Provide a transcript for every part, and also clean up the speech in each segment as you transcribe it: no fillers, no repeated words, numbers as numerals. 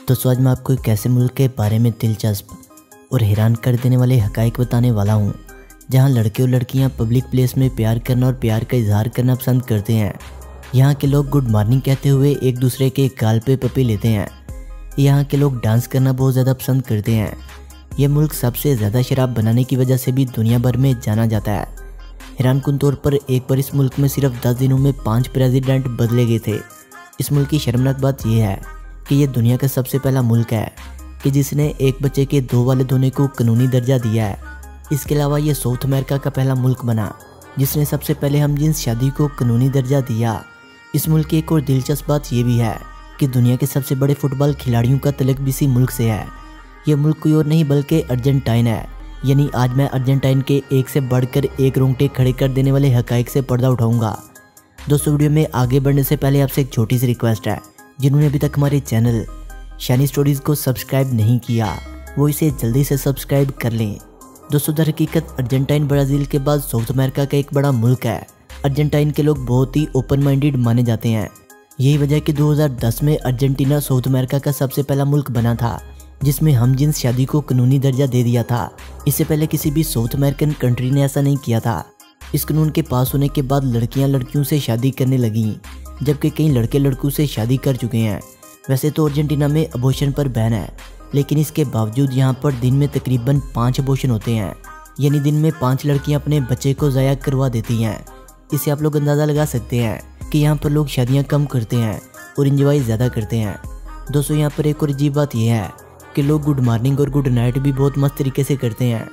दोस्तों आज मैं आपको एक ऐसे मुल्क के बारे में दिलचस्प और हैरान कर देने वाले हकाइक बताने वाला हूँ जहाँ लड़के और लड़कियाँ पब्लिक प्लेस में प्यार करना और प्यार का इजहार करना पसंद करते हैं। यहाँ के लोग गुड मॉर्निंग कहते हुए एक दूसरे के गाल पे पप्पी लेते हैं। यहाँ के लोग डांस करना बहुत ज़्यादा पसंद करते हैं। यह मुल्क सबसे ज़्यादा शराब बनाने की वजह से भी दुनिया भर में जाना जाता है। हैरानकुन तौर पर एक बार इस मुल्क में सिर्फ 10 दिनों में 5 प्रेसिडेंट बदले गए थे। इस मुल्क की शर्मनाक बात यह है कि यह दुनिया का सबसे पहला मुल्क है कि जिसने एक बच्चे के 2 वालिद होने को कानूनी दर्जा दिया है। इसके अलावा यह साउथ अमेरिका का पहला मुल्क बना जिसने सबसे पहले हमजिन्स शादी को कानूनी दर्जा दिया। इस मुल्क की एक और दिलचस्प बात यह भी है कि दुनिया के सबसे बड़े फुटबॉल खिलाड़ियों का तलक भी इसी मुल्क से है। यह मुल्क कोई और नहीं बल्कि अर्जेंटाइन है। यानी आज मैं अर्जेंटाइन के एक से बढ़कर एक रोंगटे खड़े कर देने वाले हकाइक से पर्दा उठाऊंगा। दोस्तों वीडियो में आगे बढ़ने से पहले आपसे एक छोटी सी रिक्वेस्ट है, जिन्होंने अभी तक हमारे चैनल शानी स्टोरीज को सब्सक्राइब नहीं किया वो इसे जल्दी से सब्सक्राइब कर लें। दोस्तों दर हकीकत अर्जेंटाइन ब्राज़ील के बाद साउथ अमेरिका का एक बड़ा मुल्क है। अर्जेंटाइन के लोग बहुत ही ओपन माइंडेड माने जाते हैं। यही वजह कि 2010 में अर्जेंटीना साउथ अमेरिका का सबसे पहला मुल्क बना था जिसमें हमजिन्स शादी को कानूनी दर्जा दे दिया था। इससे पहले किसी भी साउथ अमेरिकन कंट्री ने ऐसा नहीं किया था। इस कानून के पास होने के बाद लड़कियां लड़कियों से शादी करने लगीं, जबकि कई लड़के लड़कों से शादी कर चुके हैं। वैसे तो अर्जेंटीना में अबॉर्शन पर बैन है, लेकिन इसके बावजूद यहाँ पर दिन में तकरीबन 5 अबॉर्शन होते हैं। यानी दिन में 5 लड़कियाँ अपने बच्चे को ज़ाया करवा देती हैं। इससे आप लोग अंदाज़ा लगा सकते हैं कि यहाँ पर लोग शादियाँ कम करते हैं और इंजॉय ज़्यादा करते हैं। दोस्तों यहाँ पर एक और अजीब बात यह है कि लोग गुड मॉर्निंग और गुड नाइट भी बहुत मस्त तरीके से करते हैं।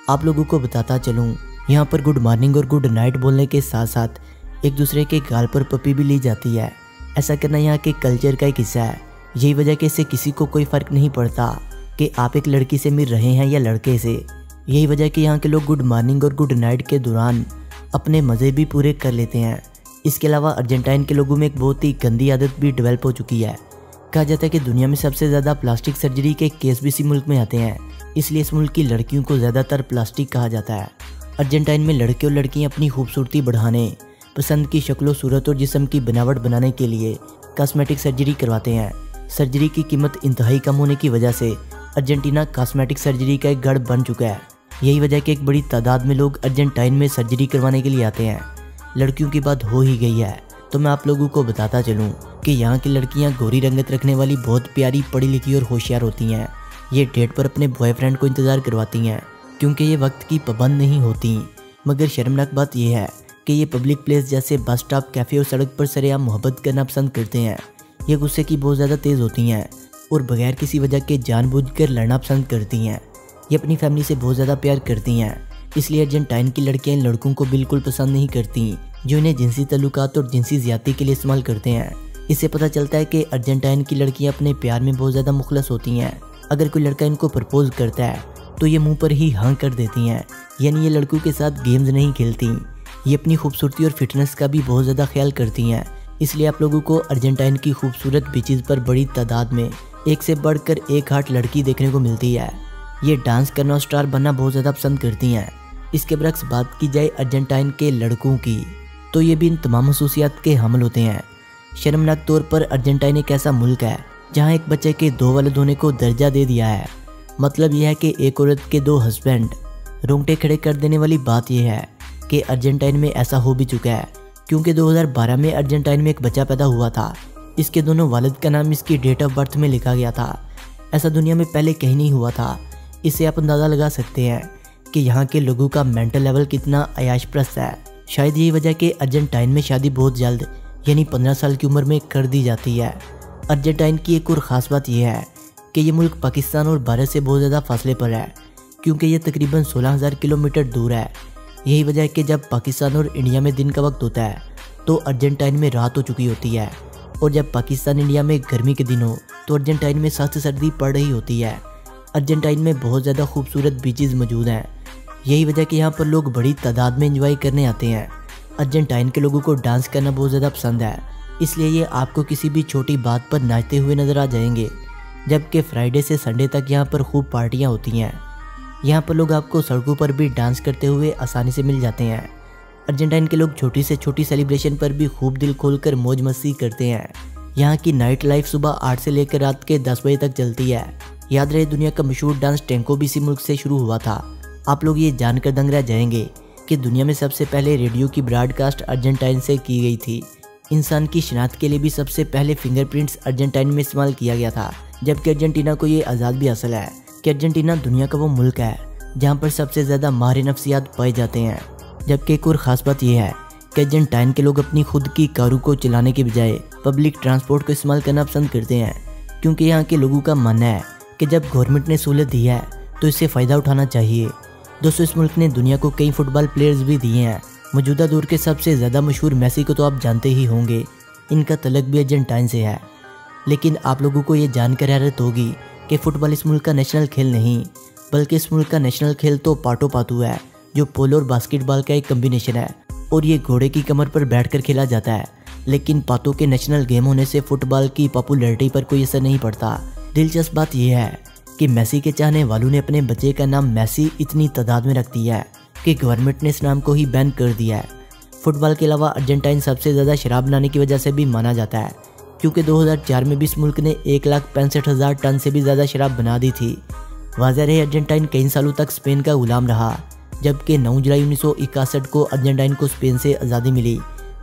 आप लोगों को बताता चलूँ, यहाँ पर गुड मॉर्निंग और गुड नाइट बोलने के साथ साथ एक दूसरे के गाल पर पप्पी भी ली जाती है। ऐसा करना यहाँ के कल्चर का एक हिस्सा है। यही वजह कि इससे किसी को कोई फ़र्क नहीं पड़ता कि आप एक लड़की से मिल रहे हैं या लड़के से। यही वजह कि यहाँ के लोग गुड मॉर्निंग और गुड नाइट के दौरान अपने मज़े भी पूरे कर लेते हैं। इसके अलावा अर्जेंटाइन के लोगों में एक बहुत ही गंदी आदत भी डेवलप हो चुकी है। कहा जाता है कि दुनिया में सबसे ज़्यादा प्लास्टिक सर्जरी के केस भी इसी मुल्क में आते हैं, इसलिए इस मुल्क की लड़कियों को ज़्यादातर प्लास्टिक कहा जाता है। अर्जेंटाइन में लड़के और लड़कियाँ अपनी खूबसूरती बढ़ाने, पसंद की शक्ल सूरत और जिस्म की बनावट बनाने के लिए कॉस्मेटिक सर्जरी करवाते हैं। सर्जरी की कीमत इंतहाई कम होने की वजह से अर्जेंटीना कॉस्मेटिक सर्जरी का एक गढ़ बन चुका है। यही वजह कि एक बड़ी तादाद में लोग अर्जेंटाइन में सर्जरी करवाने के लिए आते हैं। लड़कियों की बात हो ही गई है तो मैं आप लोगों को बताता चलूँ कि यहाँ की लड़कियाँ गोरी रंगत रखने वाली बहुत प्यारी, पढ़ी लिखी और होशियार होती हैं। ये डेट पर अपने बॉयफ्रेंड को इंतज़ार करवाती हैं क्योंकि ये वक्त की पाबंद नहीं होती। मगर शर्मनाक बात यह है कि ये पब्लिक प्लेस जैसे बस स्टॉप, कैफ़े और सड़क पर सरेआम मोहब्बत करना पसंद करते हैं। ये गुस्से की बहुत ज़्यादा तेज़ होती हैं और बगैर किसी वजह के जानबूझकर लड़ना पसंद करती हैं। ये अपनी फैमिली से बहुत ज़्यादा प्यार करती हैं, इसलिए अर्जेंटाइन की लड़कियाँ इन लड़कों को बिल्कुल पसंद नहीं करती जो इन्हें जिनसी तल्लुकात और जिनसी ज़्यादती के लिए इस्तेमाल करते हैं। इससे पता चलता है कि अर्जेंटाइन की लड़कियाँ अपने प्यार में बहुत ज़्यादा मुखलस होती हैं। अगर कोई लड़का इनको प्रपोज करता है तो ये मुँह पर ही हाँ कर देती हैं। यानी ये लड़कों के साथ गेम्स नहीं खेलती। ये अपनी खूबसूरती और फिटनेस का भी बहुत ज़्यादा ख्याल करती हैं। इसलिए आप लोगों को अर्जेंटाइन की खूबसूरत बीचेस पर बड़ी तादाद में एक से बढ़कर एक हाट लड़की देखने को मिलती है। ये डांस करना और स्टार बनना बहुत ज़्यादा पसंद करती हैं। इसके बरक्स बात की जाए अर्जेंटाइन के लड़कों की तो ये भी इन तमाम खसूसियात के हामिल होते हैं। शर्मनाक तौर पर अर्जेंटाइन एक ऐसा मुल्क है जहाँ एक बच्चे के 2 वालिद होने को दर्जा दे दिया है। मतलब यह है कि एक औरत के 2 हस्बैंड। रोंगटे खड़े कर देने वाली बात यह है कि अर्जेंटाइन में ऐसा हो भी चुका है क्योंकि 2012 में अर्जेंटाइन में एक बच्चा पैदा हुआ था। इसके दोनों वालिद का नाम इसकी डेट ऑफ बर्थ में लिखा गया था। ऐसा दुनिया में पहले कहीं नहीं हुआ था। इससे आप अंदाज़ा लगा सकते हैं कि यहाँ के लोगों का मेंटल लेवल कितना अयाशप्रस्त है। शायद यही वजह कि अर्जेंटाइन में शादी बहुत जल्द यानी 15 साल की उम्र में कर दी जाती है। अर्जेंटाइन की एक और ख़ास बात यह है कि ये मुल्क पाकिस्तान और भारत से बहुत ज़्यादा फासले पर है क्योंकि ये तकरीबन 16,000 किलोमीटर दूर है। यही वजह है कि जब पाकिस्तान और इंडिया में दिन का वक्त होता है तो अर्जेंटाइन में रात हो चुकी होती है, और जब पाकिस्तान इंडिया में गर्मी के दिन हो तो अर्जेंटाइन में सख्त सर्दी पड़ रही होती है। अर्जेंटाइन में बहुत ज़्यादा खूबसूरत बीचेस मौजूद हैं। यही वजह कि यहाँ पर लोग बड़ी तादाद में एंजॉय करने आते हैं। अर्जेंटाइन के लोगों को डांस करना बहुत ज़्यादा पसंद है, इसलिए ये आपको किसी भी छोटी बात पर नाचते हुए नजर आ जाएंगे। जबकि फ्राइडे से संडे तक यहाँ पर खूब पार्टियाँ होती हैं। यहाँ पर लोग आपको सड़कों पर भी डांस करते हुए आसानी से मिल जाते हैं। अर्जेंटाइन के लोग छोटी से छोटी सेलिब्रेशन पर भी खूब दिल खोलकर मौज मस्ती करते हैं। यहाँ की नाइट लाइफ सुबह 8 से लेकर रात के 10 बजे तक चलती है। याद रहे दुनिया का मशहूर डांस टैंको भी इसी मुल्क से शुरू हुआ था। आप लोग ये जानकर दंग रह जाएंगे कि दुनिया में सबसे पहले रेडियो की ब्रॉडकास्ट अर्जेंटाइन से की गई थी। इंसान की शिनाख्त के लिए भी सबसे पहले फिंगरप्रिंट्स अर्जेंटाइन में इस्तेमाल किया गया था। जबकि अर्जेंटीना को ये आज़ाद भी हासिल है कि अर्जेंटीना दुनिया का वो मुल्क है जहाँ पर सबसे ज़्यादा माहिर नफ्सियात पाए जाते हैं। जबकि एक और ख़ास बात यह है कि अर्जेंटाइन के लोग अपनी खुद की कारों को चलाने के बजाय पब्लिक ट्रांसपोर्ट को इस्तेमाल करना पसंद करते हैं, क्योंकि यहाँ के लोगों का मानना है कि जब गवर्नमेंट ने सहूलत दी है तो इससे फ़ायदा उठाना चाहिए। दोस्तों, इस मुल्क ने दुनिया को कई फुटबॉल प्लेयर्स भी दिए हैं। मौजूदा दौर के सबसे ज़्यादा मशहूर मेसी को तो आप जानते ही होंगे, इनका तलक भी अर्जेंटाइन से है। लेकिन आप लोगों को ये जानकर हैरत होगी कि फ़ुटबॉल इस मुल्क का नेशनल खेल नहीं, बल्कि इस मुल्क का नेशनल खेल तो पाटो पातू है, जो पोलो और बास्केटबॉल का एक कम्बिनेशन है और ये घोड़े की कमर पर बैठकर खेला जाता है। लेकिन पातों के नेशनल गेम होने से फुटबॉल की पॉपुलैरिटी पर कोई असर नहीं पड़ता। दिलचस्प बात यह है कि मेसी के चाहने वालों ने अपने बच्चे का नाम मेसी इतनी तादाद में रख दिया है कि गवर्नमेंट ने इस नाम को ही बैन कर दिया है। फुटबॉल के अलावा अर्जेंटाइन सबसे ज़्यादा शराब बनाने की वजह से भी माना जाता है, क्योंकि 2004 में भी इस मुल्क ने 1,65,000 टन से भी ज़्यादा शराब बना दी थी। वाज़ेह रहे अर्जेंटाइन कई सालों तक स्पेन का गुलाम रहा, जबकि 9 जुलाई 1961 को अर्जेंटाइन को स्पेन से आज़ादी मिली।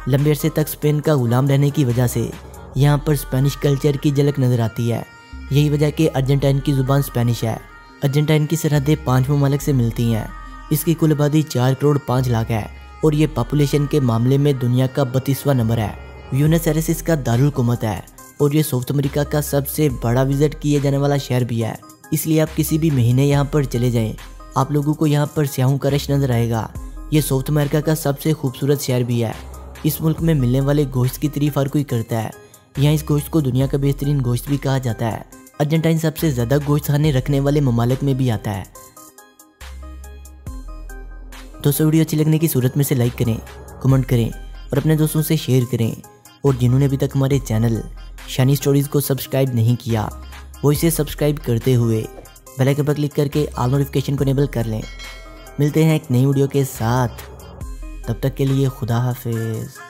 लंबे अरसे तक स्पेन का गुलाम रहने की वजह से यहाँ पर स्पेनिश कल्चर की झलक नज़र आती है। यही वजह कि अर्जेंटाइन की ज़ुबान स्पेनिश है। अर्जेंटाइन की सरहदें 5 ममालिक से मिलती हैं। इसकी कुल आबादी 4 करोड़ 5 लाख है और ये पॉपुलेशन के मामले में दुनिया का 32वां नंबर है। ब्यूनस एयर्स इसका दारुल हुकूमत है और ये साउथ अमेरिका का सबसे बड़ा विजिट किए जाने वाला शहर भी है। इसलिए आप किसी भी महीने यहाँ पर चले जाएं, आप लोगों को यहाँ पर स्याहों का रश नजर आएगा। ये साउथ अमेरिका का सबसे खूबसूरत शहर भी है। इस मुल्क में मिलने वाले गोश्त की तारीफ हर कोई करता है। यहाँ इस गोश्त को दुनिया का बेहतरीन गोश्त भी कहा जाता है। अर्जेंटाइन सबसे ज़्यादा गोश्त खाने रखने वाले ममालिक में भी आता है। दोस्तों, वीडियो अच्छी लगने की सूरत में से लाइक करें, कमेंट करें और अपने दोस्तों से शेयर करें। और जिन्होंने अभी तक हमारे चैनल शानी स्टोरीज़ को सब्सक्राइब नहीं किया, वो इसे सब्सक्राइब करते हुए बेल आइकन पर क्लिक करके ऑल नोटिफिकेशन को इनेबल कर लें। मिलते हैं एक नई वीडियो के साथ, तब तक के लिए खुदा हाफिज़।